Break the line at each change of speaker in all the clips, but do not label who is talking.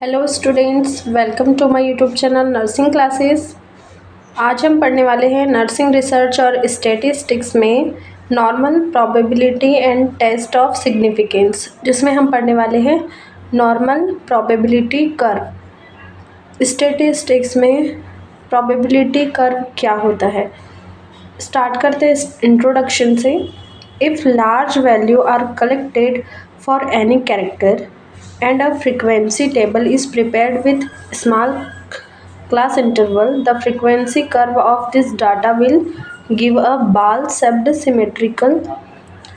Hello students, welcome to my YouTube channel nursing classes. आज हम पढ़ने वाले हैं नर्सिंग रिसर्च और स्टैटिस्टिक्स में normal probability and test of significance, जिसमें हम पढ़ने वाले हैं नॉर्मल प्रोबेबिलिटी कर्व। स्टैटिस्टिक्स में प्रोबेबिलिटी कर्व क्या होता है, स्टार्ट करते हैं इंट्रोडक्शन से। If large value are collected for any character and a frequency table is prepared with small class interval, the frequency curve of this data will give a ball-shaped symmetrical,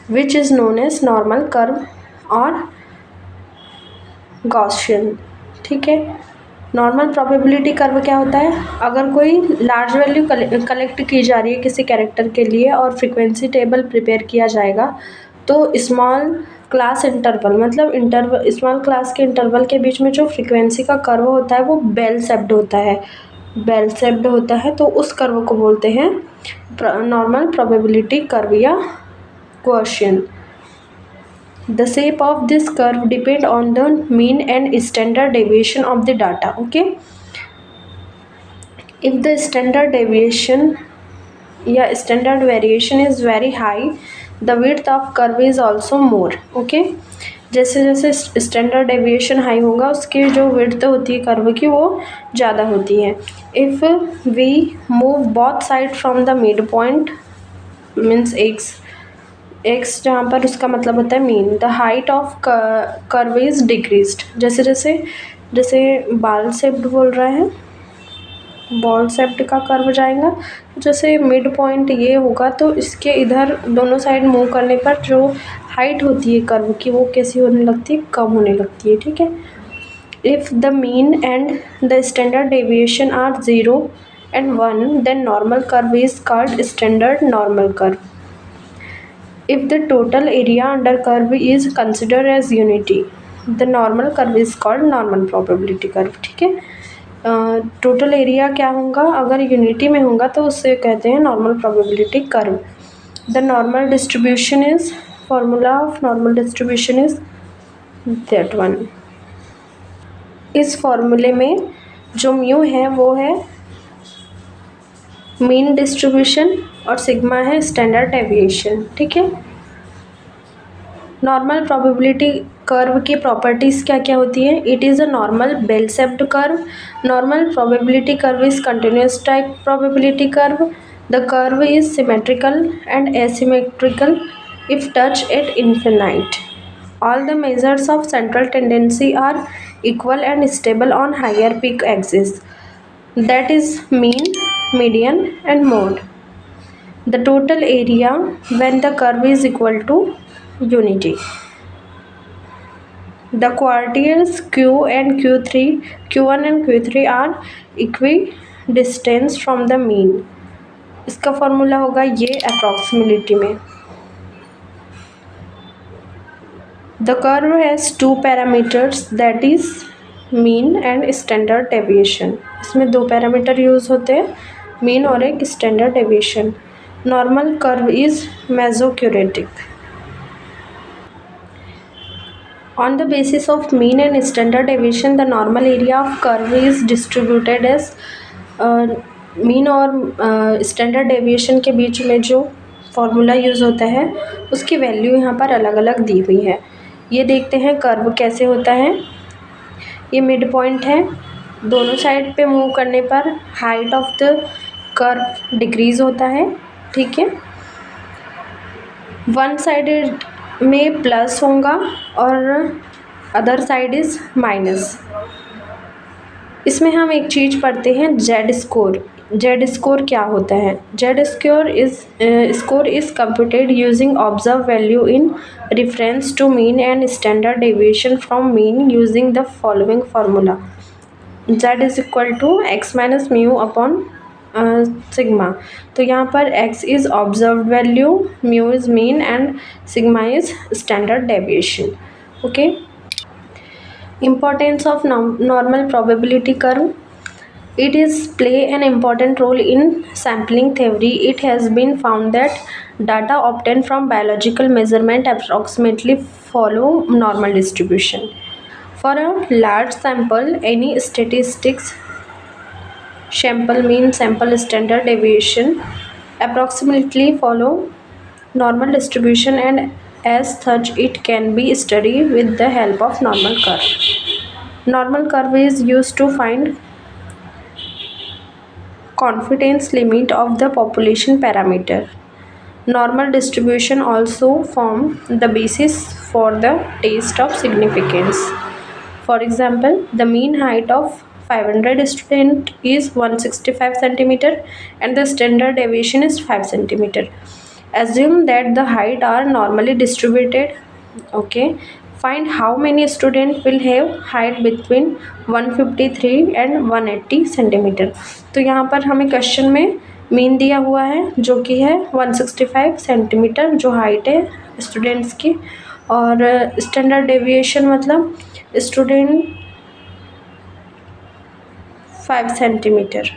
which is known as normal curve or Gaussian। ठीक है, normal probability curve क्या होता है? अगर कोई large value collect की जा रही है किसी कैरेक्टर के लिए और फ्रीक्वेंसी टेबल प्रिपेयर किया जाएगा, तो स्मॉल क्लास इंटरवल मतलब स्मॉल क्लास के इंटरवल के बीच में जो फ्रीक्वेंसी का कर्व होता है वो बेल शेप्ड होता है। तो उस कर्व को बोलते हैं नॉर्मल प्रोबेबिलिटी कर्व या Gaussian. The shape of this curve depend on the mean and standard deviation of the data. Okay, if the standard deviation या standard variation is very high, the width of curve is also more. Okay, जैसे जैसे standard deviation high होगा उसकी जो width होती है curve की वो ज़्यादा होती है। If we move both side from the mid point means X जहाँ पर उसका मतलब होता है mean, the height of curve is decreased. जैसे बाल शेप्ड बोल रहा है, बॉल शेप्ड का कर्व जाएगा, जैसे मिड पॉइंट ये होगा तो इसके इधर दोनों साइड मूव करने पर जो हाइट होती है कर्व की वो कैसी होने लगती है, कम होने लगती है। ठीक है, if the mean and the standard deviation are 0 and 1, then normal curve is called standard normal curve. If the total area under curve is considered as unity, the normal curve is called normal probability curve. ठीक है, total area क्या होगा, अगर unity में होगा तो उससे कहते हैं normal probability curve. The normal distribution is, formula of normal distribution is that one. इस फॉर्मूले में जो म्यू है वो है मीन डिस्ट्रीब्यूशन और सिग्मा है स्टैंडर्ड डेविएशन। ठीक है, नॉर्मल प्रोबेबिलिटी कर्व की प्रॉपर्टीज़ क्या क्या होती है? It is a normal bell shaped curve. Normal probability curve is continuous type probability curve. The curve is symmetrical and asymmetrical if touch at infinite. All the measures of central tendency are equal and stable on higher peak axis, that is mean, median and mode. The total area when the curve is equal to unity. The quartiles Q and Q3, Q1 and Q3 are equidistant from the mean. इसका formula होगा ये अप्रॉक्सिमेलिटी में। The curve has two parameters, that is mean and standard deviation. इसमें दो parameter use होते हैं, mean और एक standard deviation. Normal curve is mesokurtic. On the basis of mean and standard deviation the normal area of curve is distributed as, mean और standard deviation के बीच में जो फॉर्मूला यूज़ होता है उसकी वैल्यू यहाँ पर अलग अलग दी हुई है। ये देखते हैं कर्व कैसे होता है। ये मिड पॉइंट है, दोनों साइड पे मूव करने पर height of the curve decrease होता है। ठीक है, वन साइड में प्लस होगा और अदर साइड इज माइनस। इसमें हम एक चीज़ पढ़ते हैं जेड स्कोर। जेड स्कोर क्या होता है? Z score is computed using observe value in reference to mean and standard deviation from mean using the following formula. Z is equal to x minus mu upon sigma. तो यहाँ पर x is observed value, mu is mean and sigma is standard deviation. Okay. Importance of normal probability curve. It is play an important role in sampling theory. It has been found that data obtained from biological measurement approximately follow normal distribution. For a large sample, any statistics sample mean sample standard deviation approximately follow normal distribution, and as such it can be studied with the help of normal curve. Normal curve is used to find confidence limit of the population parameter. Normal distribution also form the basis for the test of significance. For example, the mean height of 500 student is 165 centimeter and the standard deviation is 5 centimeter. Assume that the height are normally distributed. Okay, find how many students will have height between 153 and 180 centimetre. तो यहाँ पर हमें question में mean दिया हुआ है जो कि है 165 सेंटीमीटर जो हाइट है स्टूडेंट्स की, और स्टैंडर्ड डेविएशन मतलब स्टूडेंट 5 सेंटीमीटर.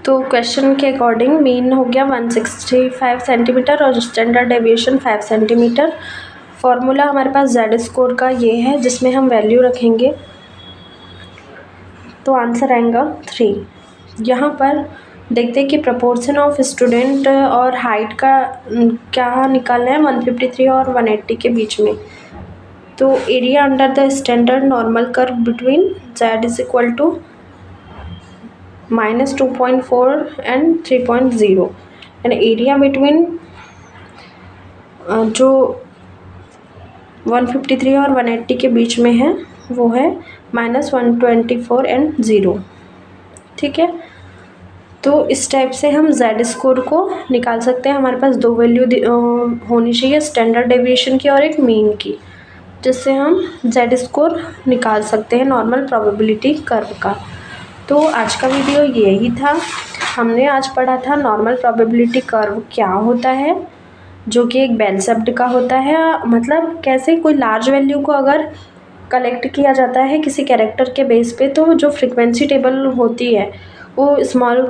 तो क्वेश्चन के अकॉर्डिंग मीन हो गया 165 सेंटीमीटर और स्टैंडर्ड डेविएशन 5 सेंटीमीटर. फॉर्मूला हमारे पास जेड स्कोर का ये है जिसमें हम वैल्यू रखेंगे, तो आंसर आएगा 3. यहाँ पर देखते हैं कि प्रपोर्शन ऑफ स्टूडेंट और हाइट का क्या निकालना है 153 और 180 के बीच में. तो area under the standard normal curve between Z is equal to -2.4 and 3.0 and area between जो 153 और 180 के बीच में है वो है -124 and 0. ठीक है, तो इस टाइप से हम जेड स्कोर को निकाल सकते हैं. हमारे पास दो वैल्यू होनी चाहिए, स्टैंडर्ड डेविएशन की और एक मीन की, जिससे हम जेड स्कोर निकाल सकते हैं नॉर्मल प्रोबेबिलिटी कर्व का. तो आज का वीडियो यही था. हमने आज पढ़ा था नॉर्मल प्रोबेबिलिटी कर्व क्या होता है, जो कि एक बेल शेप्ड का होता है. मतलब कैसे कोई लार्ज वैल्यू को अगर कलेक्ट किया जाता है किसी कैरेक्टर के बेस पे, तो जो फ्रीक्वेंसी टेबल होती है वो स्मॉल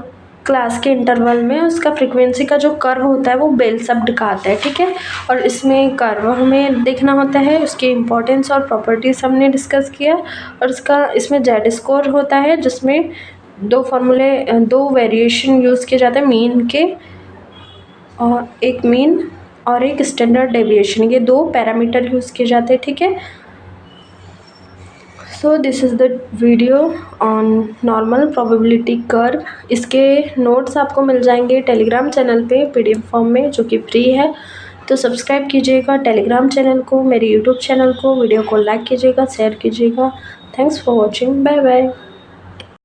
क्लास के इंटरवल में उसका फ्रीक्वेंसी का जो कर्व होता है वो बेल शेप्ड का आता है. ठीक है, और इसमें कर्व हमें देखना होता है, उसकी इम्पोर्टेंस और प्रॉपर्टीज़ हमने डिस्कस किया. और इसमें जेड स्कोर होता है जिसमें दो वेरिएशन यूज़ किए जाते हैं, मीन के और एक मीन और एक स्टैंडर्ड डेविएशन, ये दो पैरामीटर यूज़ किए जाते हैं. ठीक है, so this is the video on normal probability curve. इसके नोट्स आपको मिल जाएंगे टेलीग्राम चैनल पे PDF फॉर्म में, जो कि फ्री है. तो सब्सक्राइब कीजिएगा टेलीग्राम चैनल को, मेरे यूट्यूब चैनल को. वीडियो को लाइक कीजिएगा, शेयर कीजिएगा. Thanks for watching. Bye bye.